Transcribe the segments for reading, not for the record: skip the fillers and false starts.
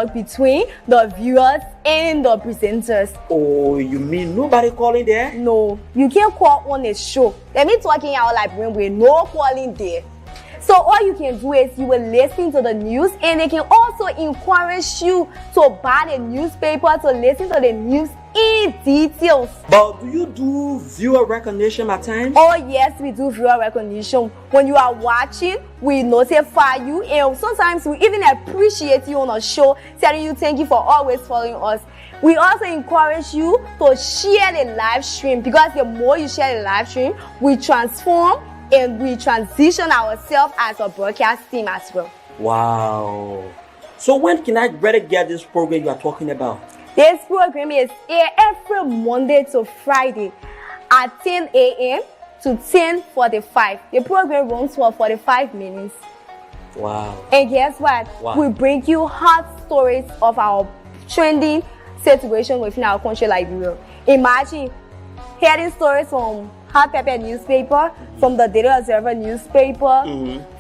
between the viewers and the presenters. Oh, you mean nobody calling there? No, you can't call on a show. Let me talking out like when we're no calling there. So all you can do is you will listen to the news, and they can also encourage you to buy the newspaper to listen to the news in details. But do you do viewer recognition at times? Oh yes, we do viewer recognition. When you are watching, we notify you, and sometimes we even appreciate you on a show, telling you thank you for always following us. We also encourage you to share the live stream, because the more you share the live stream, we transform and we transition ourselves as a broadcast team as well. Wow. So when can I better get this program you are talking about? This program is aired every Monday to Friday at 10 a.m. to 10:45. The program runs for 45 minutes. Wow. And guess what? Wow. We bring you hot stories of our trending situation within our country, Liberia. Imagine hearing stories from Hot Pepper newspaper, from the Daily Observer newspaper,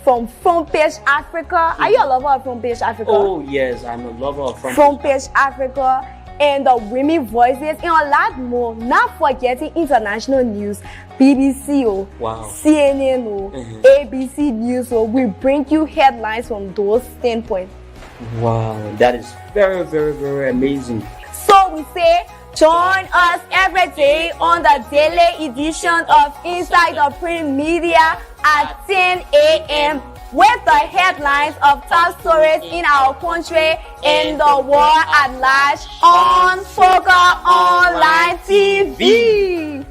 from Front Page Africa. Are you a lover of Front Page Africa? Oh yes, I'm a lover of Front Page Africa, and the Women Voices, and a lot more. Not forgetting international news, BBC, wow. CNN, ABC News. We bring you headlines from those standpoints. Wow, that is very, very, very amazing. So we say, join us every day on the daily edition of Inside the Print Media at 10 a.m. with the headlines of top stories in our country and the world at large on Focal Online TV.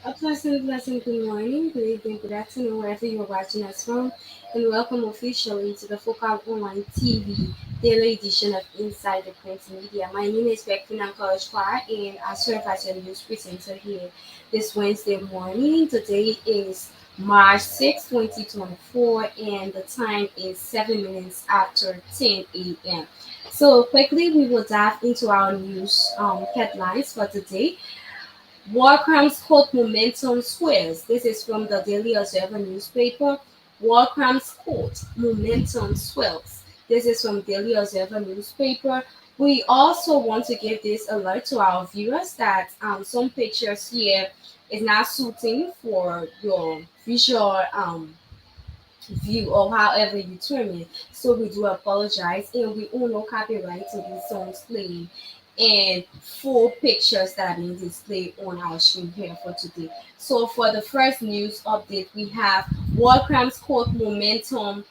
A pleasant good morning, good evening, good afternoon, wherever you are watching us from, and welcome officially to the Focal Online TV daily edition of Inside the Print Media. My name is Beckina College-Kwa, and I serve as your news presenter here this Wednesday morning. Today is March 6, 2024, and the time is 7 minutes after 10 a.m. So quickly, we will dive into our news headlines for today. War crimes court momentum squares. This is from the Daily Observer newspaper. War crimes court momentum swells. This is from Daily Observer newspaper. We also want to give this alert to our viewers that some pictures here is not suiting for your visual view or however you term it. So we do apologize, and we own no copyright to these songs playing and full pictures that are being displayed on our screen here for today. So for the first news update, we have war crimes court momentum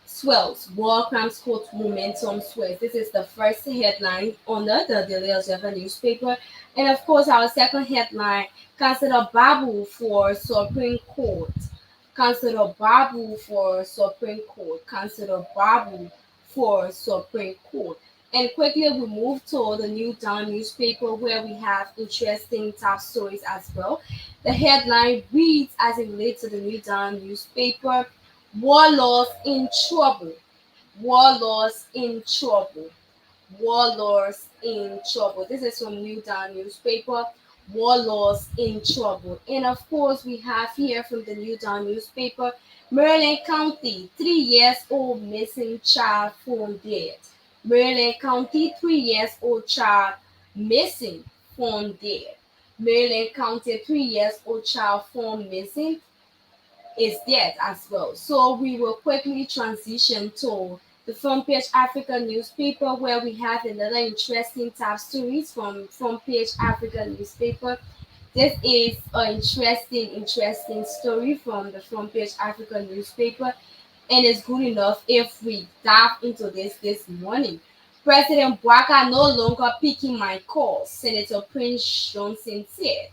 swells. War crimes court momentum swells. This is the first headline under the Daily Observer newspaper. And of course, our second headline, Councillor Babu for Supreme Court. Councillor Babu for Supreme Court. Councillor Babu for Supreme Court. And quickly we move to the New Dawn newspaper, where we have interesting top stories as well. The headline reads, as it relates to the New Dawn newspaper, warlords in trouble. Warlords in trouble. Warlords in trouble. This is from New Dawn newspaper. Warlords in trouble. And of course, we have here from the New Dawn newspaper, Maryland County, 3-year-old missing child found dead. Maryland County, 3-year-old child missing, found dead. Maryland County, 3-year-old child found missing is dead as well. So we will quickly transition to the Front Page Africa newspaper, where we have another interesting top stories from Front Page Africa newspaper. This is an interesting story from the Front Page Africa newspaper, and it's good enough if we dive into this morning. President Bouaka no longer picking my calls, Senator Prince Johnson said.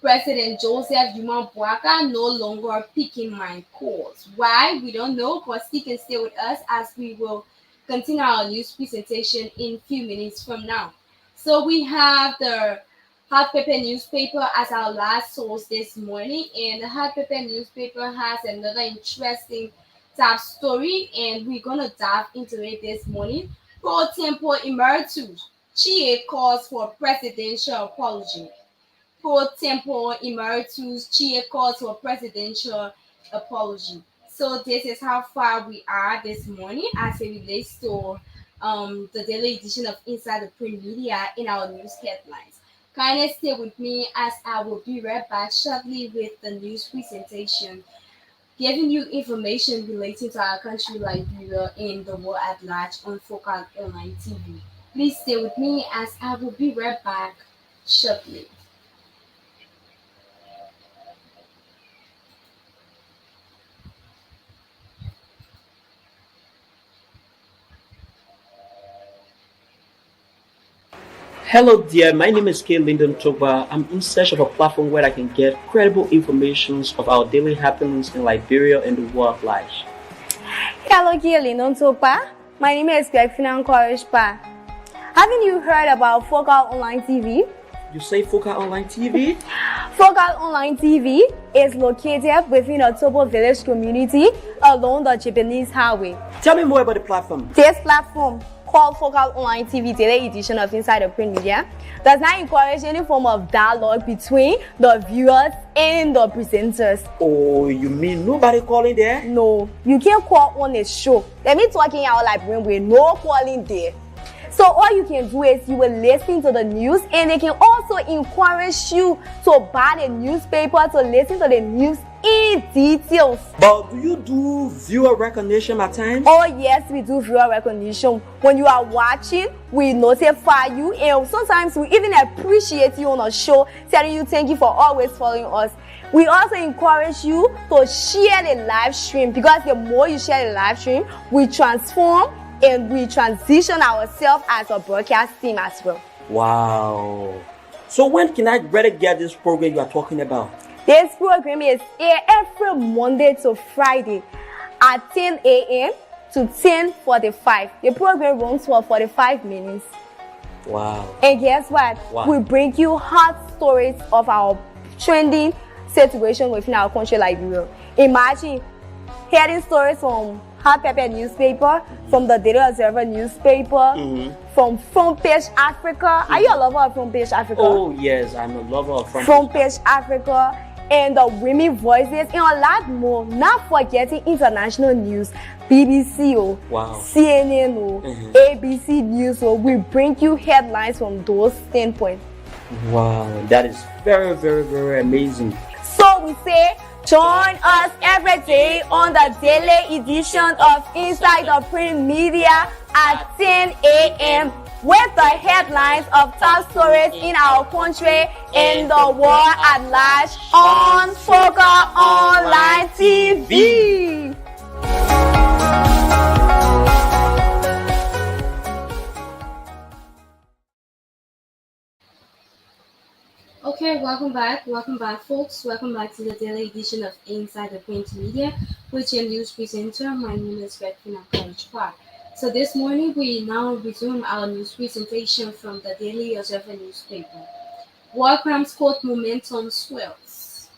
President Joseph Juma Bouaka no longer picking my calls. Why? We don't know, but he can stay with us as we will continue our news presentation in a few minutes from now. So we have the Hot Pepper newspaper as our last source this morning, and the Hot Pepper newspaper has another interesting top story, and we're gonna dive into it this morning. Pro Temple Emeritus Chie calls for presidential apology. pro tempore emeritus chair calls for presidential apology. So this is how far we are this morning as it relates to the daily edition of Inside the Print Media in our news headlines. Kindly stay with me as I will be right back shortly with the news presentation, giving you information relating to our country, Liberia, and the world at large on Focal Online TV. Please stay with me as I will be right back shortly. Hello dear, my name is K. Lyndon Toba. I'm in search of a platform where I can get credible informations of our daily happenings in Liberia and the world at large. Hello, Lyndon Topa. My name is Greg Courage Pa. Haven't you heard about Focal Online TV? You say Focal Online TV? Focal Online TV is located within a Tobo village community along the Japanese highway. Tell me more about the platform. This platform, called Focal Online TV Daily Edition of Inside the Print Media, does not encourage any form of dialogue between the viewers and the presenters. Oh, you mean nobody calling there? No, you can't call on a show. Let me talking out like when we're no calling there. So all you can do is you will listen to the news, and they can also encourage you to buy the newspaper to listen to the news in details. But do you do viewer recognition at times? Oh yes, we do viewer recognition. When you are watching, we notify you, and sometimes we even appreciate you on a show, telling you thank you for always following us. We also encourage you to share the live stream, because the more you share the live stream, we transform and we transition ourselves as a broadcast team as well. Wow. So when can I better get this program you are talking about? This program is aired every Monday to Friday at 10 a.m. to 10:45. The program runs for 45 minutes. Wow. And guess what? What? We bring you hot stories of our trending situation within our country, Liberia. Imagine hearing stories from Hot Pepper newspaper, from the Daily Observer newspaper, from Front Page Africa. Are you a lover of Front Page Africa? Oh yes, I'm a lover of Front Page Africa, and the Women Voices, and a lot more. Not forgetting international news, BBC, Wow. CNN, ABC News. We bring you headlines from those standpoints. Wow, that is very, very, very amazing. So we say, join us every day on the daily edition of Inside the Print Media at 10 a.m. with the headlines of top stories in our country and the world at large on Focal Online TV. Okay, welcome back, folks. Welcome back to the daily edition of Inside the Print Media with your news presenter. My name is Redfina College Park. So this morning we now resume our news presentation from the Daily Observer newspaper. War crimes court momentum swells.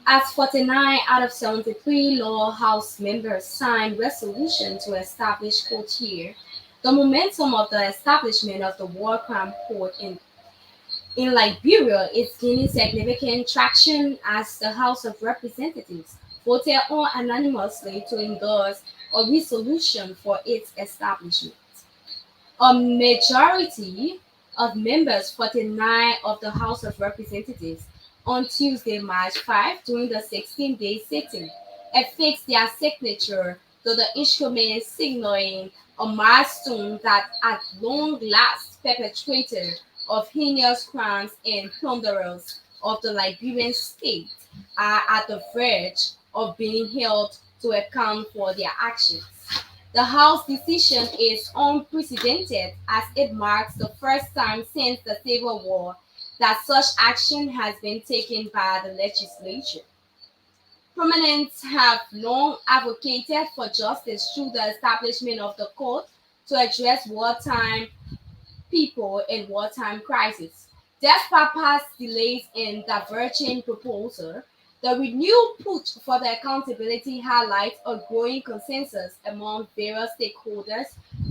As 49 out of 73 lower house members signed resolution to establish court here, the momentum of the establishment of the war crime court in Liberia is gaining significant traction as the House of Representatives voted on anonymously to endorse a resolution for its establishment. A majority of members, 49 of the House of Representatives, on Tuesday, March 5, during the 16-day sitting, affixed their signature to the instrument signaling a milestone that at long last perpetrators of heinous crimes and plunderers of the Liberian state are at the verge of being held to account for their actions. The House decision is unprecedented as it marks the first time since the Civil War that such action has been taken by the legislature. Prominents have long advocated for justice through the establishment of the court to address wartime people in wartime crisis. Despite past delays in diverging proposal, the renewed push for the accountability highlights a growing consensus among various stakeholders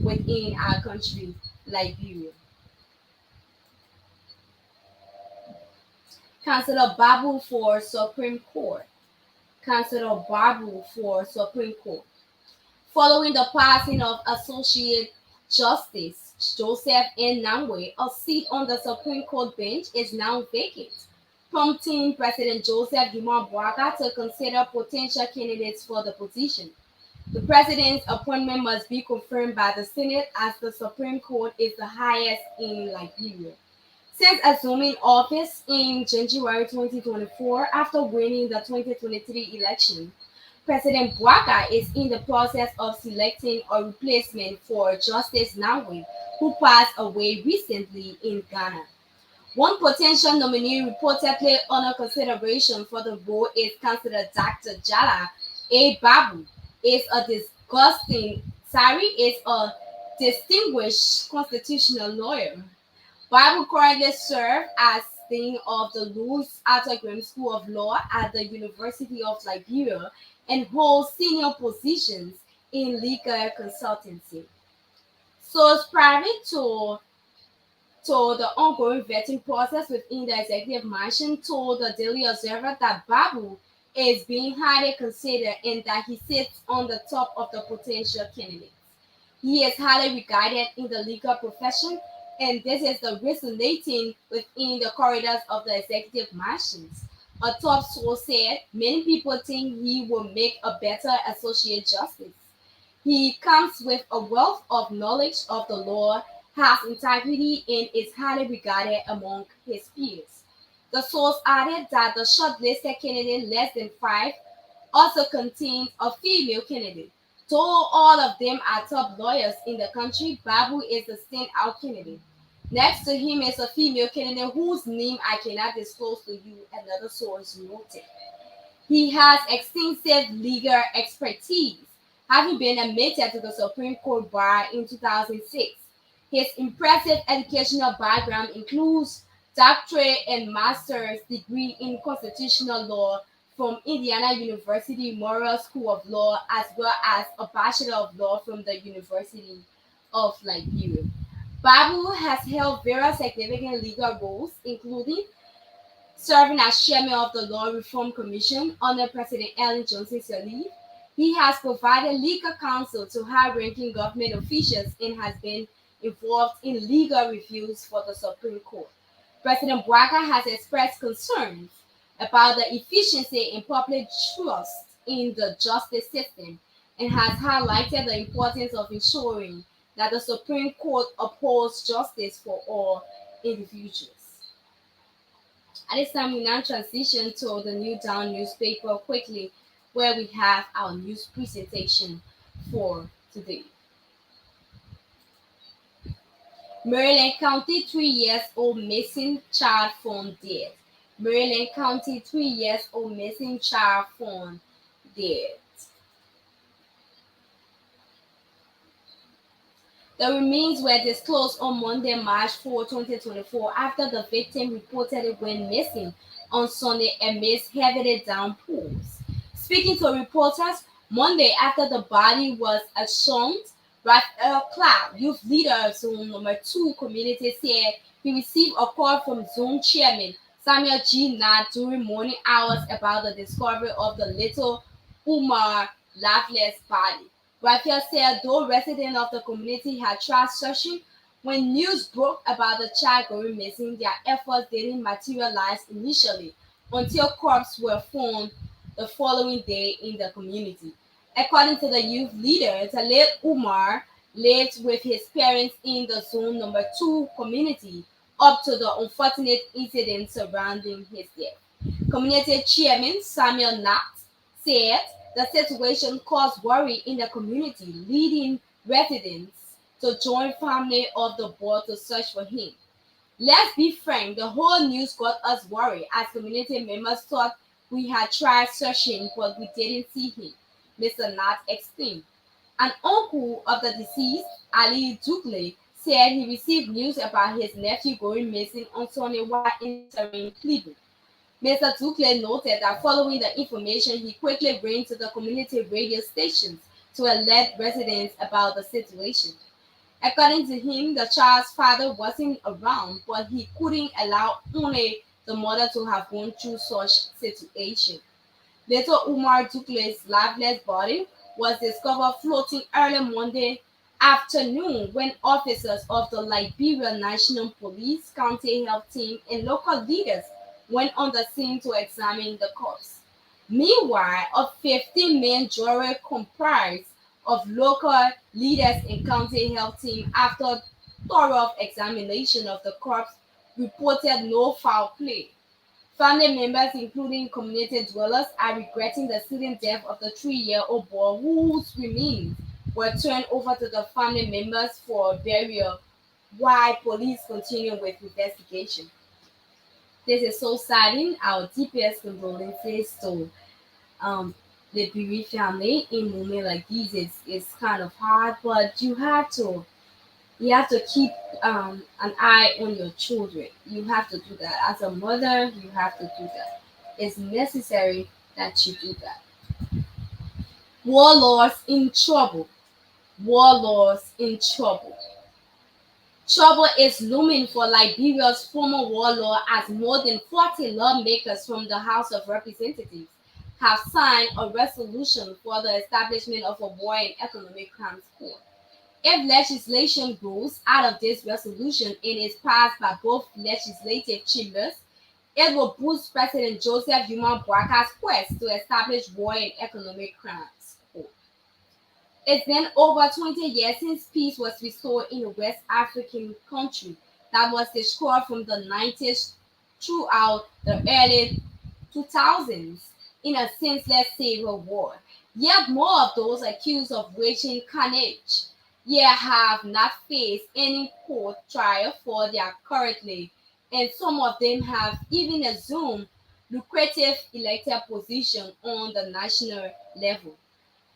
within our country, Liberia. Councillor Babu for Supreme Court. Councillor Babu for Supreme Court. Following the passing of Associate Justice Joseph N. Namwe, a seat on the Supreme Court bench is now vacant, prompting President Joseph Duma Bouaga to consider potential candidates for the position. The president's appointment must be confirmed by the Senate as the Supreme Court is the highest in Liberia. Since assuming office in January 2024 after winning the 2023 election, President Bouaga is in the process of selecting a replacement for Justice Nawi, who passed away recently in Ghana. One potential nominee reportedly under consideration for the role is Councillor Dr. Jala A. Babu. Is a distinguished constitutional lawyer. Babu currently serves as dean of the Louis Arthur Graham School of Law at the University of Liberia and holds senior positions in legal consultancy. Source private to the ongoing vetting process within the executive mansion told the Daily Observer that Babu is being highly considered and that he sits on the top of the potential candidates. He is highly regarded in the legal profession, and this is the resonating within the corridors of the executive mansions. A top source said many people think he will make a better associate justice. He comes with a wealth of knowledge of the law, has integrity, and is highly regarded among his peers. The source added that the shortlisted candidate, less than five, also contains a female candidate. Though all of them are top lawyers in the country, Babu is the standout candidate. Next to him is a female candidate whose name I cannot disclose to you, another source noted. He has extensive legal expertise, having been admitted to the Supreme Court bar in 2006. His impressive educational background includes doctorate and master's degree in constitutional law from Indiana University Memorial School of Law, as well as a Bachelor of Law from the University of Liberia. Babu has held various significant legal roles, including serving as chairman of the Law Reform Commission under President Ellen Johnson Sirleaf. He has provided legal counsel to high-ranking government officials and has been involved in legal reviews for the Supreme Court. President Bouaga has expressed concerns about the efficiency and public trust in the justice system and has highlighted the importance of ensuring that the Supreme Court upholds justice for all individuals. At this time, we now transition to the New Dawn newspaper quickly, where we have our news presentation for today. Maryland County 3-year-old missing child found dead. Maryland County 3-year-old missing child found dead. The remains were disclosed on Monday, March 4, 2024, after the victim reportedly went missing on Sunday amidst heavily downpours. Speaking to reporters Monday after the body was exhumed, Raphael Clark, youth leader of Zone Number 2 community, said he received a call from Zone Chairman Samuel G. Nat during morning hours about the discovery of the little Umar lifeless body. Raphael said though residents of the community had tried searching, when news broke about the child going missing, their efforts didn't materialize initially until corpses were found the following day in the community. According to the youth leader, the late Umar lived with his parents in the Zone Number 2 community up to the unfortunate incident surrounding his death. Community Chairman Samuel Nat said the situation caused worry in the community, leading residents to join family of the boy to search for him. Let's be frank, the whole news got us worried as community members thought we had tried searching but we didn't see him, Mr. Nat explained. An uncle of the deceased, Ali Dugley, said he received news about his nephew going missing on Sunday while entering Cleveland. Mr. Dugley noted that following the information, he quickly ran to the community radio stations to alert residents about the situation. According to him, the child's father wasn't around, but he couldn't allow only the mother to have gone through such situation. Little Umar Duclais' lifeless body was discovered floating early Monday afternoon when officers of the Liberia National Police, county health team, and local leaders went on the scene to examine the corpse. Meanwhile, a 15-man jury comprised of local leaders and county health team, after thorough examination of the corpse, reported no foul play. Family members, including community dwellers, are regretting the sudden death of the 3-year-old boy whose remains were turned over to the family members for burial while police continue with investigation. This is so saddening. Our deepest condolences to um, the bereaved family in moment like these. It's kind of hard, but you have to keep an eye on your children. You have to do that. As a mother, you have to do that. It's necessary that you do that. Warlords in trouble. Warlords in trouble. Trouble is looming for Liberia's former warlord as more than 40 lawmakers from the House of Representatives have signed a resolution for the establishment of a war and economic crimes court. If legislation grows out of this resolution and is passed by both legislative chambers, it will boost President Joseph Yuma Boaka's quest to establish war and economic crimes court. It's been over 20 years since peace was restored in a West African country that was destroyed from the 90s throughout the early 2000s in a senseless civil war. Yet more of those accused of waging carnage yet have not faced any court trial for their currently, and some of them have even assumed lucrative elected positions on the national level.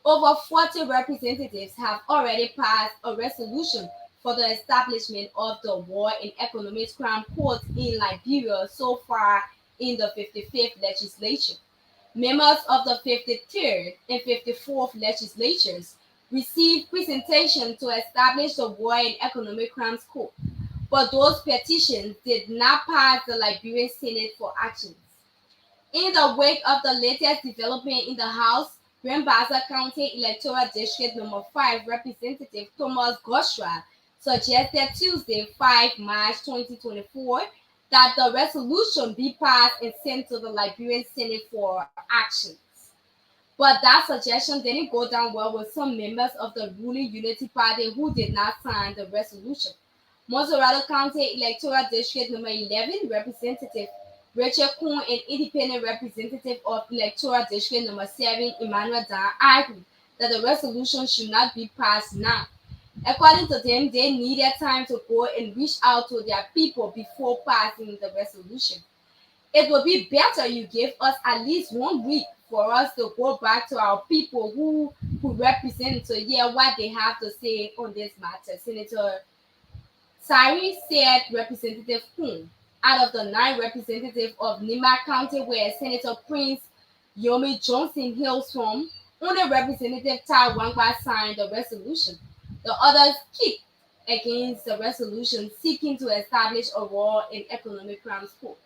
Over 40 representatives have already passed a resolution for the establishment of the War and Economic Crime Court in Liberia so far in the 55th legislature. Members of the 53rd and 54th legislatures received presentation to establish the War and Economic Crimes Court, but those petitions did not pass the Liberian Senate for action. In the wake of the latest development in the House, Grand Bassa County Electoral District Number 5 Representative Thomas Goshua suggested Tuesday, 5 March 2024, that the resolution be passed and sent to the Liberian Senate for actions. But that suggestion didn't go down well with some members of the ruling Unity Party who did not sign the resolution. Montserrado County Electoral District Number 11 Representative Rachel Kuhn and Independent Representative of Electoral District Number 7 Emmanuel Dan argued that the resolution should not be passed now. According to them, they needed time to go and reach out to their people before passing the resolution. It would be better you give us at least 1 week for us to go back to our people who represent to hear what they have to say on this matter. Senator Sari said Representative Kuhn. Out of the 9 representatives of Nima County where Senator Prince Yomi Johnson hails from, only Representative Tai Wangba signed the resolution. The others kicked against the resolution seeking to establish a war in economic crimes court.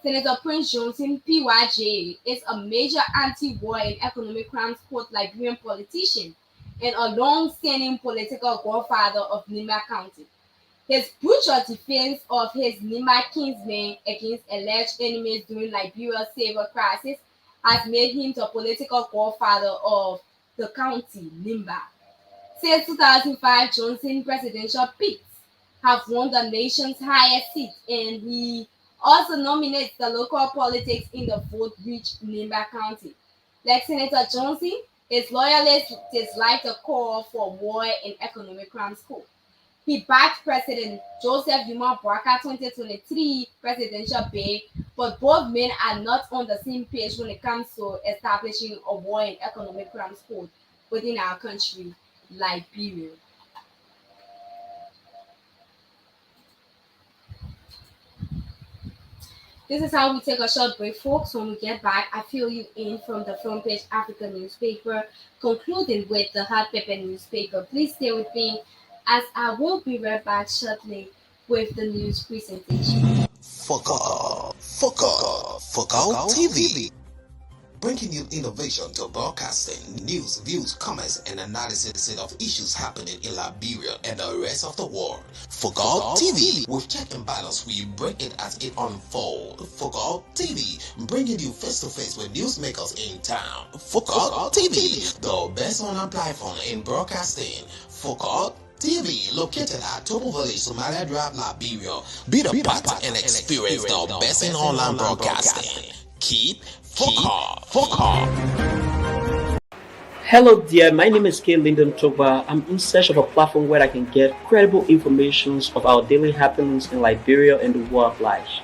Senator Prince Johnson, PYJ, is a major anti-war and economic crimes court Liberian politician and a long-standing political godfather of Nima County. His brutal defense of his Nima kinsmen against alleged enemies during Liberia's civil crisis has made him the political godfather of the county, Nimba. Since 2005, Johnson presidential picks have won the nation's highest seat, and he also nominates the local politics in the vote-rich Nimba County. Like Senator Johnson, his loyalists dislike the call for war and economic crimes court. He backed President Joseph Yuma Boaka 2023 presidential bid, but both men are not on the same page when it comes to establishing a war and economic crimes court within our country, Liberia. This is how we take a short break, folks. When we get back, I fill you in from the front page African newspaper, concluding with the hot pepper newspaper. Please stay with me as I will be right back shortly with the news presentation. Focal TV. Bringing you innovation to broadcasting, news, views, comments, and analysis of issues happening in Liberia and the rest of the world. Focal TV. With check and balance, we break it as it unfolds. Focal TV. Bringing you face to face with newsmakers in town. Focal TV. The best online platform in broadcasting. Focal TV, located at Topo Village, Somalia Drive, Liberia. Be the part and experience the best in online broadcasting. Keep Focal. Hello there, my name is K. Lyndon Togba. I'm in search of a platform where I can get credible information of our daily happenings in Liberia and the world at large.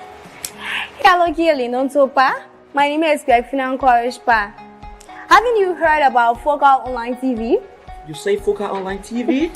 Hello, Lyndon Togba. My name is Grefina Korishpa. Haven't you heard about Focal Online TV? You say Focal Online TV?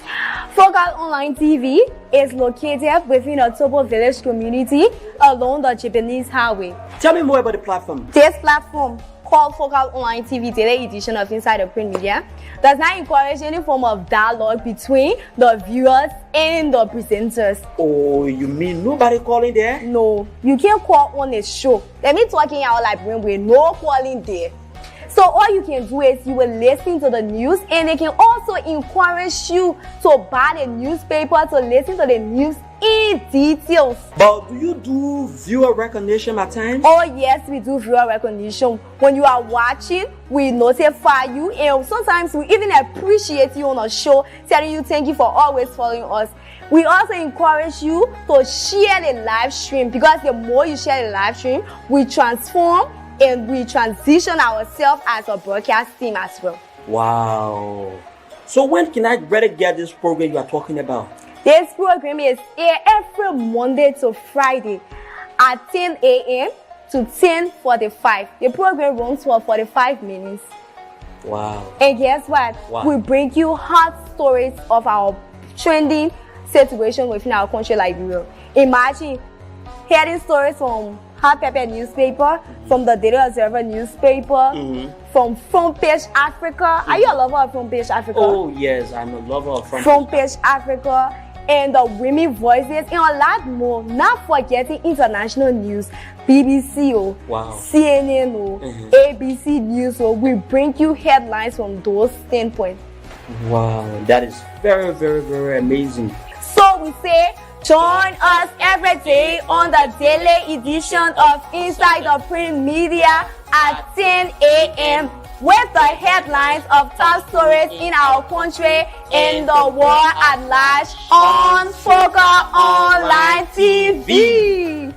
Focal Online TV is located within the Topo Village community along the Japanese Highway. Tell me more about the platform. This platform, called Focal Online TV Daily Edition of Inside the Print Media, does not encourage any form of dialogue between the viewers and the presenters. Oh, you mean nobody calling there? No, you can't call on a show. Let me talking out like with no calling there. So all you can do is you will listen to the news, and they can also encourage you to buy the newspaper to listen to the news in details. But do you do viewer recognition at times? Oh yes, we do viewer recognition. When you are watching, we notify you, and sometimes we even appreciate you on the show, telling you thank you for always following us. We also encourage you to share the live stream, because the more you share the live stream, we transform and we transition ourselves as a broadcast team as well. Wow. So when can I better get this program you are talking about? This program is aired every Monday to Friday at 10 a.m. to 10:45. The program runs for 45 minutes. Wow. And guess what? Wow. We bring you hot stories of our trending situation within our country, Liberia. Imagine hearing stories from Hot Pepper newspaper, from the Daily Observer newspaper, from Front Page Africa. Are you a lover of Front Page Africa? Oh yes, I'm a lover of Front Page Africa, and the Women Voices, and a lot more. Not forgetting international news, BBC, wow. CNN, ABC News. We bring you headlines from those standpoints. Wow, that is very, very, very amazing. So we say, join us every day on the daily edition of Inside the Print Media at 10 a.m. with the headlines of top stories in our country and the world at large on Focal Online TV.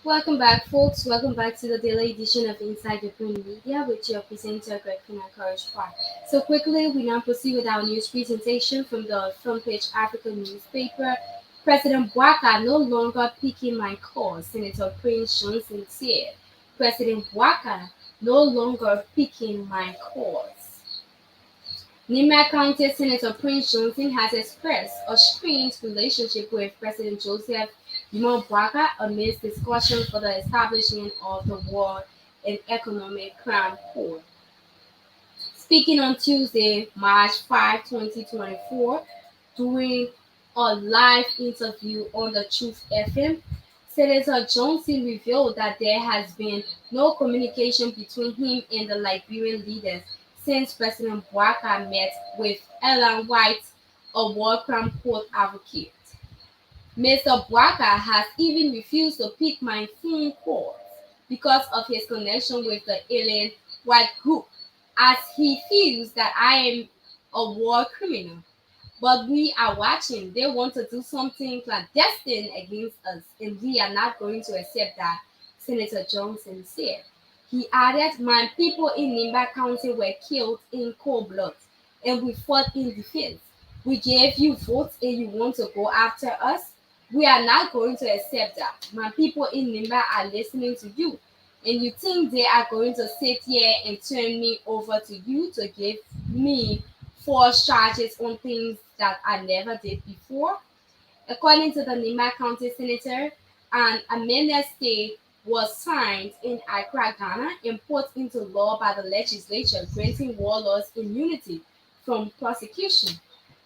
Welcome back, folks. Welcome back to the daily edition of Inside the Print Media with your presenter, Grefina Korishpa. So quickly, we now proceed with our news presentation from the Front Page Africa newspaper. President Bouaka no longer picking my call, Senator Prince Johnson said. President Bouaka no longer picking my calls. Nimba County Senator Prince Johnson has expressed a strained relationship with President Joseph Bouaka amidst discussion for the establishment of the War and Economic Crime Court. Speaking on Tuesday, March 5, 2024, during a live interview on the Truth FM, Senator Johnson revealed that there has been no communication between him and the Liberian leaders since President Bouaka met with Ellen White, a war crime court advocate. Mr. Bouaka has even refused to pick my phone calls because of his connection with the Ellen White group, as he feels that I am a war criminal. But we are watching. They want to do something clandestine against us, and we are not going to accept that, Senator Johnson said. He added, my people in Nimba County were killed in cold blood, and we fought in defense. We gave you votes, and you want to go after us? We are not going to accept that. My people in Nimba are listening to you, and you think they are going to sit here and turn me over to you to give me false charges on things that I never did before? According to the Nimba County Senator, an amended state was signed in Accra, Ghana, and put into law by the legislature, granting warlords immunity from prosecution.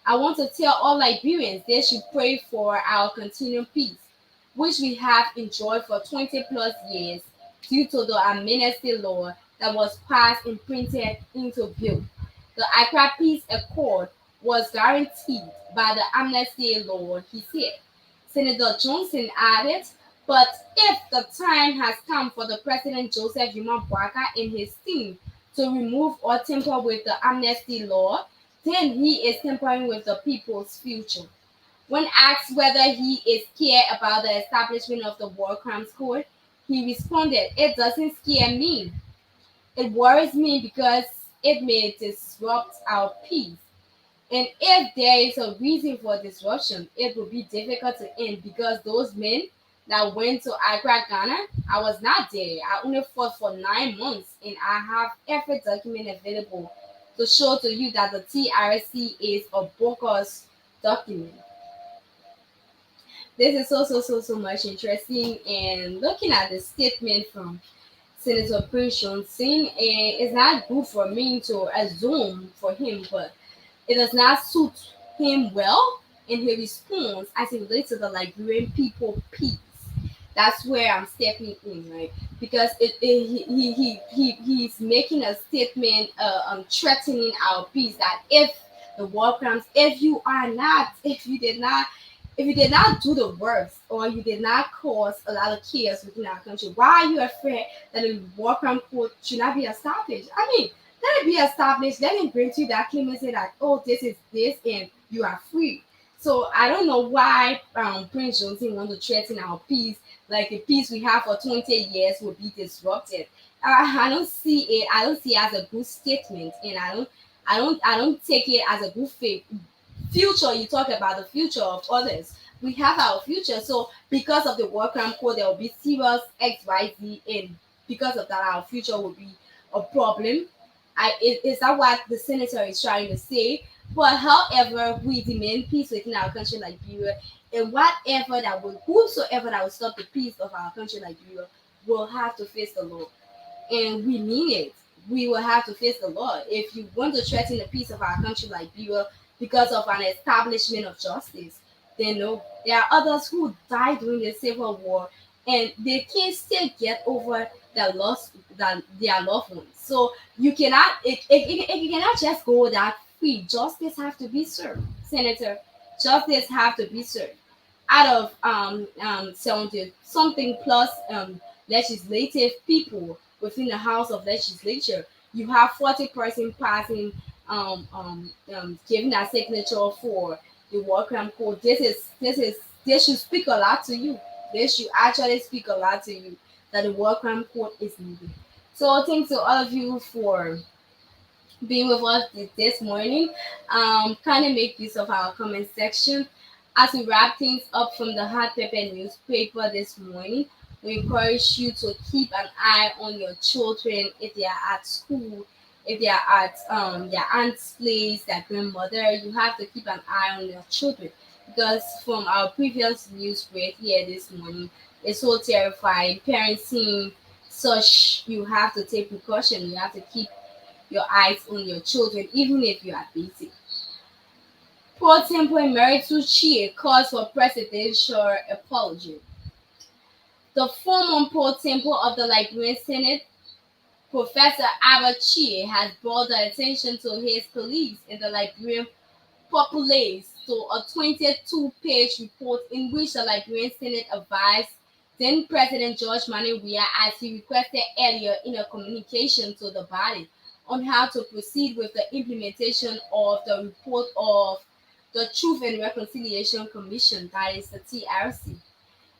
I want to tell all Liberians they should pray for our continued peace, which we have enjoyed for 20 plus years due to the amnesty law that was passed and printed into bill. The Accra Peace Accord was guaranteed by the amnesty law, he said. Senator Johnson added, but if the time has come for the President Joseph Yuma Boaka and his team to remove or tamper with the amnesty law, then he is tampering with the people's future. When asked whether he is scared about the establishment of the War Crimes Court, he responded, it doesn't scare me. It worries me because it may disrupt our peace. And if there is a reason for disruption, it will be difficult to end because those men that went to Accra, Ghana, I was not there. I only fought for 9 months and I have every document available to show to you that the TRC is a bogus document. This is so much interesting, and looking at the statement from Senator Prince Johnson, it's not good for me to assume for him, but it does not suit him well in his response as it relates to the Liberian people peace. That's where I'm stepping in, right? Because he's making a statement, threatening our peace that if the war comes, if you did not do the works or you did not cause a lot of chaos within our country, why are you afraid that the war crime court should not be established? I mean, let it be established. Let him bring to you that claim and say that, oh, this is this, and you are free. So I don't know why Prince Johnson wants to threaten our peace, like the peace we have for 20 years will be disrupted. I don't see it. I don't see it as a good statement, and I don't take it as a good faith. Future, you talk about the future of others. We have our future. So because of the war crime code, there will be serious XYZ, and because of that, our future will be a problem. Is that what the senator is trying to say? But however, we demand peace within our country, Liberia, and whosoever that will stop the peace of our country, Liberia, will have to face the law, and we mean it. We will have to face the law. If you want to threaten the peace of our country, Liberia, because of an establishment of justice, then no. There are others who died during the Civil War, and they can still get over their loved ones. So you cannot it cannot just go that free. Justice have to be served, Senator. Justice have to be served. Out of 70 something plus legislative people within the House of Legislature, you have 40% passing giving that signature for the war crime code. This should speak a lot to you. This should actually speak a lot to you that the war crime code is needed. So thanks to all of you for being with us this morning. Kind of make use of our comment section as we wrap things up from the Hot Pepper newspaper this morning. We encourage you to keep an eye on your children if they are at school, if they are at their aunt's place, their grandmother. You have to keep an eye on your children because from our previous news break here this morning, it's so terrifying. Parenting such, you have to take precaution. You have to keep your eyes on your children, even if you are busy. Pro Temple Emeritus Chie calls for presidential apology. The former Pro Temple of the Liberian Senate, Professor Albert Chie, has brought the attention to his colleagues in the Liberian populace to a 22-page report in which the Liberian Senate advised then President George Manneh Weah, as he requested earlier in a communication to the body, on how to proceed with the implementation of the report of the Truth and Reconciliation Commission, that is the TRC.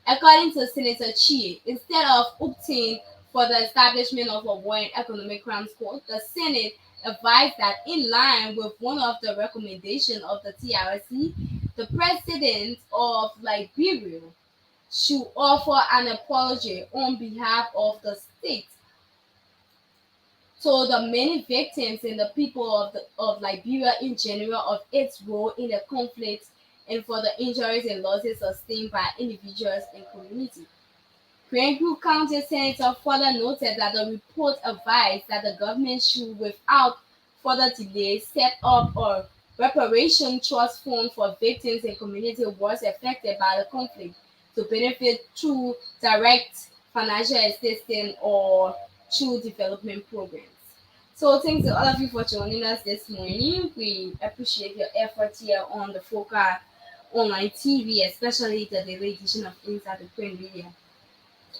According to Senator Chie, instead of opting for the establishment of a War and Economic Crimes Court, the Senate advised that in line with one of the recommendations of the TRC, the President of Liberia should offer an apology on behalf of the state to the many victims and the people of Liberia in general of its role in the conflict and for the injuries and losses sustained by individuals and community. Greenville County Senator further noted that the report advised that the government should, without further delay set up a reparation trust fund for victims and community was affected by the conflict to benefit through direct financial assistance or through development programs. So thanks to all of you for joining us this morning. We appreciate your effort here on the Focal Online TV, especially the daily edition of Inside the Print Media.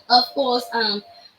Of course,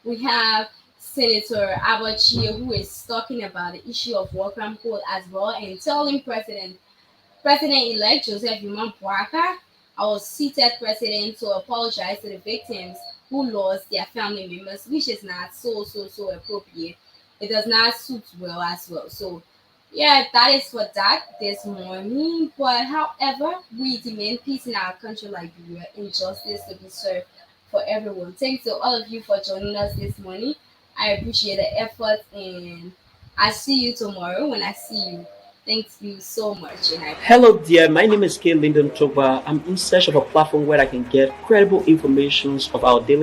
we have Senator Abachi who is talking about the issue of Welcome Code as well and telling President-elect Joseph Yuma Bouaka, our seated president, to apologize to the victims who lost their family members, which is not so appropriate. It does not suit well as well. So yeah, that is for that this morning. But however, we demand peace in our country, Liberia, and justice to be served for everyone. Thanks to all of you for joining us this morning. I appreciate the effort, and I see you tomorrow when I see you. Thank you so much, and I Hello dear, my name is K. Lyndon Togba. I'm in search of a platform where I can get credible information of our daily